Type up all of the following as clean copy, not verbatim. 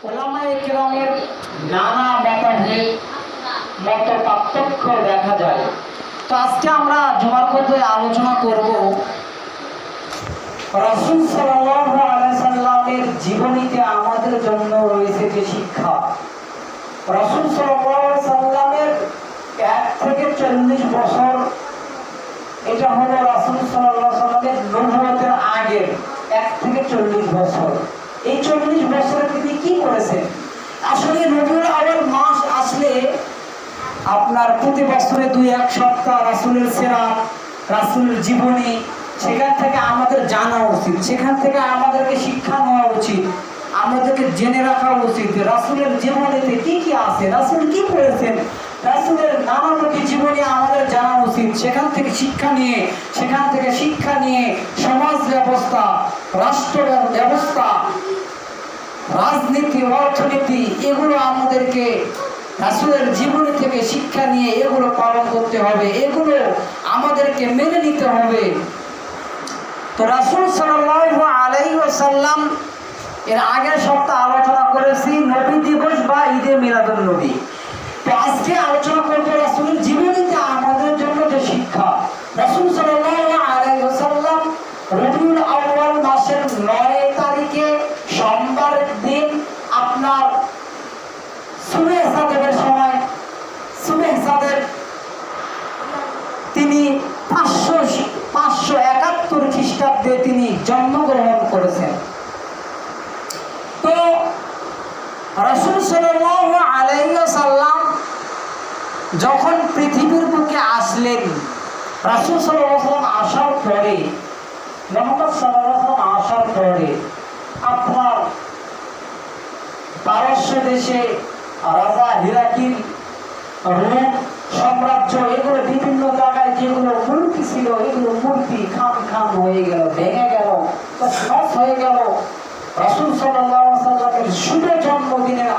ওলামায়ে কেরামের নানা মতভেদ মত পার্থক্য দেখা যায়। তো আজকে আমরা জুমার খুতবায় আলোচনা করব রাসূল সাল্লাল্লাহু আলাইহি সাল্লামের জীবনীতে আমাদের জন্য রয়েছে যে শিক্ষা। রাসূল সাল্লাল্লাহু আলাইহি সাল্লামের 1 থেকে 40 বছর, এটা হলো রাসূল সাল্লাল্লাহু আলাইহি সাল্লামের নবুয়তের আগে 1 থেকে 40 বছর। এই 40 বছরে তিনি কি করেছেন? আসলে রবিউল আউয়াল মাস আসলে আপনার প্রতি বছরে 2-1 সপ্তাহ রাসূলের সিরাত, রাসূলের জীবনী সেখান থেকে আমাদের জানা উচিত, সেখান থেকে আমাদেরকে শিক্ষা নেওয়া উচিত, আমাদেরকে জেনে রাখা উচিত রাসূলের জীবনীতে কি কি আছে, রাসূল কি করেছেন, রাসূলের নানামুখী জীবনী আমাদের জানা উচিত। সেখান থেকে শিক্ষা নিয়ে সমাজ ব্যবস্থা, রাষ্ট্র ব্যবস্থা, রাজনীতি, অর্থনীতি এগুলো আমাদেরকে রাসূলের জীবনী থেকে শিক্ষা নিয়ে এগুলো পালন করতে হবে, এগুলো আমাদেরকে মেনে নিতে হবে। তো রাসূল সাল্লাল্লাহু আলাইহি ওয়াসাল্লাম এর আগের সপ্তাহে আলোচনা করেছি নবী দিবস বা ঈদে মিলাদুন নবী। তো আজকে আলোচনা করব রাসূলের জীবনীতে আমাদের জন্য যে শিক্ষা। রাসূল সাল্লাল্লাহু আলাইহি ওয়াসাল্লাম রবিউল আউয়াল মাসের 9 তারিখে সোমবার দিন আপনার সুবহে সাদেকের সময়, সুবহে সাদেক তিনি 571 খ্রিস্টাব্দে তিনি জন্মগ্রহণ করেছেন। তো রাসূল সাল্লাল্লাহু আলাইহি ওয়াসাল্লাম যখন পৃথিবীর বুকে আসলেন, রাসূল সাল্লাল্লাহু আলাইহি ওয়াসাল্লাম আসার পরে, মুহাম্মদ সাল্লাল্লাহু আলাইহি ওয়াসাল্লাম আসার পরে আপনার পারস্য দেশে রাজা হিরাকিল, রোম সাম্রাজ্য, এগুলো বিভিন্ন জায়গায় যেগুলো মূর্তি ছিল এগুলো মূর্তি খান হয়ে গেল, ভেঙে গেল, নষ্ট হয়ে গেল। রাসূল সাল্লাল্লাহু আলাইহি ওয়াসাল্লামের শুভ জন্মদিনের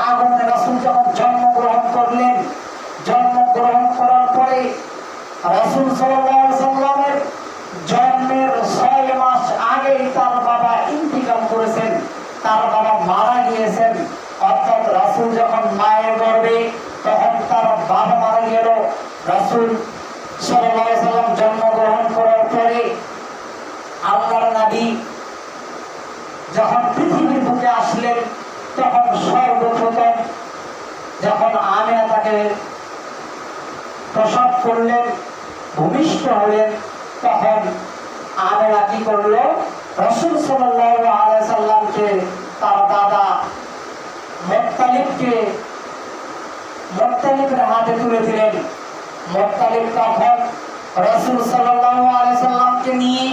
আগমনে রাসূল যখন জন্মগ্রহণ করলেন, জন্মগ্রহণ করার পরে রাসূল সাল্লাল্লাহু আলাইহি ওয়াসাল্লামের জন্মের 6 মাস আগেই তার বাবা ইন্তিকাল করেছেন, তার বাবা মারা গিয়েছেন। অর্থাৎ রাসূল যখন মায়ের গর্ভে তখন তার বাবা মারা গেল। রাসূল সাল্লাল্লাহু আলাইহি ওয়াসাল্লাম জন্মগ্রহণ করার পরে আল্লাহর নবী যখন পৃথিবীর বুকে আসলেন তখন সর্বপ্রথম যখন আমিনা তাকে প্রসব করলেন, ভূমিষ্ঠ হলেন, তখন আমিনা কি করলো? রাসূল সাল্লাল্লাহু আলাইহি সাল্লামকে তার দাদা মুত্তালিবের হাতে তুলে দিলেন। মুত্তালিব তখন রাসূল সাল্লাল্লাহু আলাইহি সাল্লামকে নিয়ে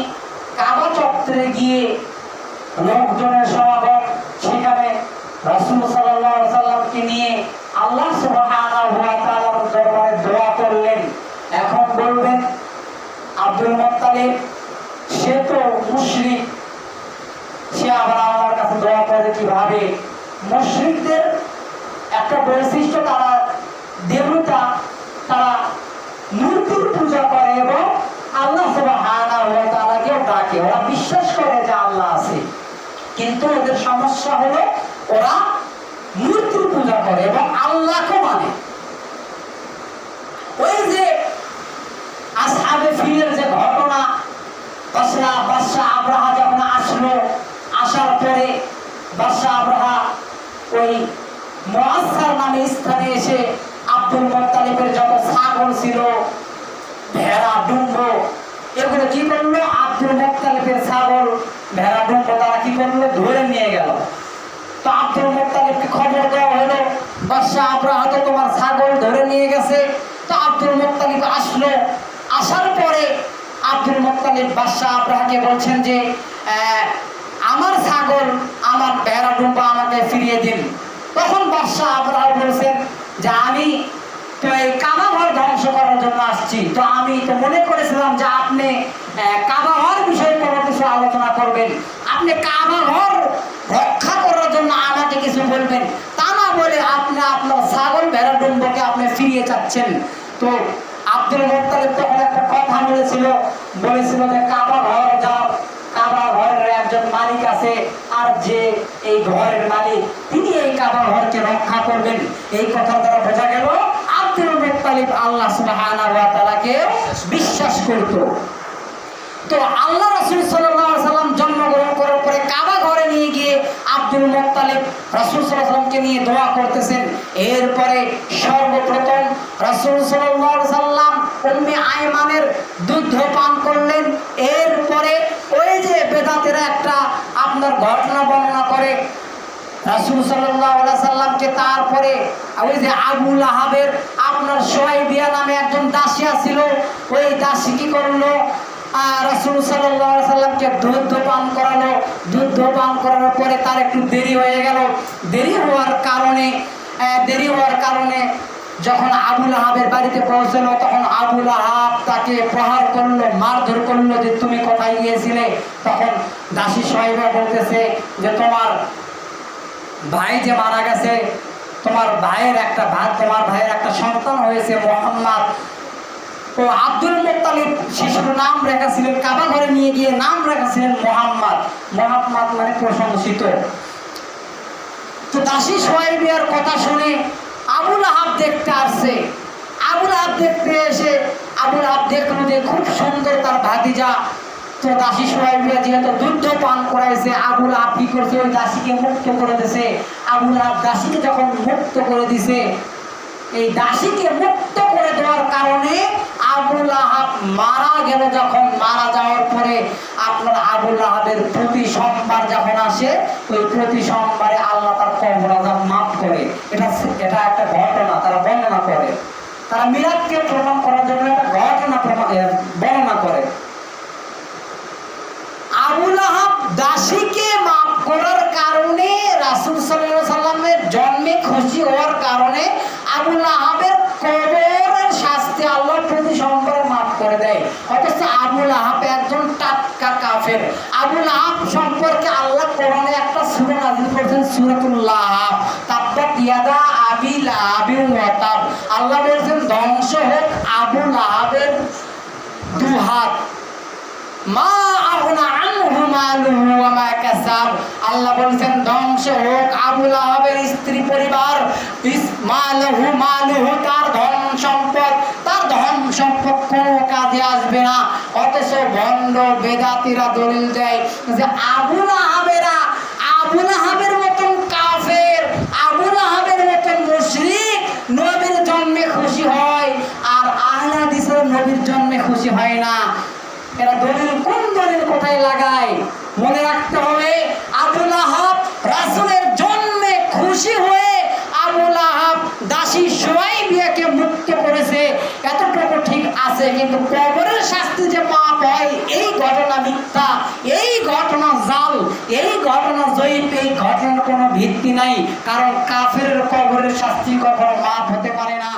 কাবা চত্বরে গিয়ে লোকজনের সমাগম, সেখানে রাসূল সাল্লাল্লাহু আলাইহি সাল্লামকে নিয়ে আল্লাহ সুবহানাহু ওয়া তাআলার দরবারে দোয়া করলেন। এখন বলবেন আব্দুল মুত্তালিব সে তো মুশরিক, সে আবার আল্লাহর কাছে দোয়া করে কিভাবে? মুশরিকদের একটা বৈশিষ্ট্য, তারা দেবতা, তারা মূর্তির পূজা করে এবং আল্লাহ সুবহানাহু ওয়া তাআলাকেও ডাকে। ওরা বিশ্বাস করে যে আল্লাহ আছে, কিন্তু ওদের সমস্যা হলো ওরা মূর্তির পূজা করে এবং আল্লাহকে মানে। ওই যে আসহাবে ফিলের যে ঘটনা, বাদশাহ আব্রাহা যখন আসলো, আসার পরে বাদশাহ আব্রাহা ওই মুআসসার নামে স্থানে এসে আব্দুল মুত্তালিবের যত ছাগল ছিল, ভেড়া, ডুম্ব, এগুলো কি করলো? আব্দুল মুত্তালিবের ছাগল, ভেড়া, ডুম্ব তারা কি করলো? ধরে নিয়ে গেল। তো আব্দুল মুত্তালিবকে খবর দেওয়া হলো বাদশাহ আব্রাহা তো তোমার ছাগল ধরে নিয়ে গেছে। তো আব্দুল মুত্তালিব আসলো, আসার পরে আব্দুল মুত্তালিব বাদশাহ আব্রাহাকে বলছেন যে আমার ছাগল, আমার ভেড়া, ডুম্ব আমাকে ফিরিয়ে দিন। তখন বাদশাহ আব্রাহা বলছেন যে আমি তো এই কাবা ঘর ধ্বংস করার জন্য আসছি, তো আমি তো মনে করেছিলাম যে আপনি কাবা ঘর বিষয়ে কোনো কিছু আলোচনা করবেন, আপনি কাবা ঘর রক্ষা করার জন্য আমাকে কিছু বলবেন, তা না বলে আপনি আপনার ছাগল, ভেড়া, ডুম্বকে আপনি ফিরিয়ে চাচ্ছেন। তো আব্দুল মুত্তালিব তখন একটা কথা বলেছিল যে কাবা ঘর যাও, কাবা ঘরের একজন মালিক আছে, আর যে এই ঘরের মালিক তিনি এই কাবা ঘরকে রক্ষা করবেন। এই কথা দ্বারা বোঝা গেল আব্দুল মুত্তালিব আল্লাহ সুবহানাহু ওয়া তাআলাকে বিশ্বাস করত। তো আল্লাহ রাসূল সাল্লাল্লাহু আলাইহি সাল্লাম জন্মগ্রহণ করার পরে কাবা ঘরে নিয়ে গিয়ে আব্দুল মুত্তালিব রাসূল সাল্লাল্লাহু আলাইহি সাল্লামকে নিয়ে দোয়া করতেছেন। এরপরে সর্বপ্রথম রাসূল সাল্লাল্লাহু আলাইহি সাল্লাম উম্মে আয়মানের দুধ পান করলেন। এরপরে ওই যে বেদাতেরা একটা আপনার ঘটনা বর্ণনা করে রাসূল সাল্লাল্লাহু আলাইহি সাল্লামকে, তারপরে ওই যে আবু লাহাবের আপনার সুয়াইবিয়া নামে একজন দাসী ছিল, ওই দাসী কি করলো রাসূল সাল্লাল্লাহু আলাইহি সাল্লামকে দুধ পান করালো। দুধ পান করানোর পরে তার একটু দেরি হয়ে গেল। দেরি হওয়ার কারণে যখন আবু লাহাবের বাড়িতে পৌঁছলো তখন আবু লাহাব তাকে প্রহার করলো, মারধর করলো যে তুমি কোথায় গিয়েছিলে। তখন দাসী সুয়াইবা বলতেছে যে তোমার ভাই যে মারা গেছে, তোমার ভাইয়ের একটা সন্তান হয়েছে মুহাম্মদ। তো আব্দুল মুত্তালিব শিশুর নাম রেখেছিলেন, কাবা ঘরে নিয়ে গিয়ে নাম রেখেছিলেন মুহাম্মদ। মুহাম্মদ মানে প্রশংসিত। তো দাসী সুয়াইবিয়ার কথা শুনে আবু লাহাব দেখতে আসছে। আবু লাহাব দেখতে এসে আবু লাহাব দেখলো যে খুব সুন্দর তার ভাতিজা। তো দাসী সুয়াইবিয়া যেহেতু দুধ পান করাইছে, আবু লাহাব কি করছে ওই দাসীকে মুক্ত করে দিয়েছে। আবু লাহাব দাসীকে যখন মুক্ত করে দিছে, এই দাসীকে মুক্ত করে দেওয়ার কারণে আবু লাহাব মারা গেল। যখন মারা যাওয়ার পরে আপনার আবু লাহাবের প্রতি সোমবার যখন আসে, ওই প্রতি সোমবারে আল্লাহ তার কবর আযাব মাফ করে। এটা একটা ঘটনা তারা বর্ণনা করে। তারা মিলাদকে প্রমাণ করার জন্য একটা ঘটনা বর্ণনা করে। আবু লাহাব দাসীকে মাফ করার কারণে রাসূল সাল্লাল্লাহু আলাইহি সাল্লামের জন্মে খুশি হওয়ার কারণে আবু লাহাবের কবরের শাস্তি আল্লাহ প্রতি সোমবারে মাফ করে দেয়। অথচ আবু লাহাব একজন টাটকা কাফের। আবু লাহাব সম্পর্কে আল্লাহ কোরআনে একটা সূরা নাযিল করেছেন, সূরাতুল লাহাব, তাব্বাত ইয়াদা আবি লাহাবিন ওয়া তাব। আল্লাহ বলেছেন ধ্বংস হোক আবু লাহাবের দুহাত। মা আগনা আনহু মালুহু ওয়া মা কাসাব। আল্লাহ বলেছেন ধ্বংস হোক আবু লাহাবের স্ত্রী পরিবার, মালুহু তার ধন সম্পদ কোনো কাজে আসবে না। অথচ ভণ্ড বেদাতীরা দলিল দেয় যে আবু লাহাবের মতন কাফের, আবু লাহাবের মতন মুশরিক নবীর জন্মে খুশি হয়, আর আহলে হাদিসের নবীর জন্মে খুশি হয় না। এরা কোন দলিল কোথায় লাগায় মনে রাখতে হবে। আবু লাহাব রাসূলের জন্মে খুশি হয়ে আবু লাহাব দাসী সুয়াইবিয়াকে মুক্ত করেছে, এতটুকু ঠিক আছে। কিন্তু কবরের শাস্তি যে মাপ হয় এই ঘটনা মিথ্যা, এই ঘটনা জাল, এই ঘটনা জয়ীফ, এই ঘটনার কোনো ভিত্তি নাই। কারণ কাফেরের কবরের শাস্তি কখনো মাপ হতে পারে না।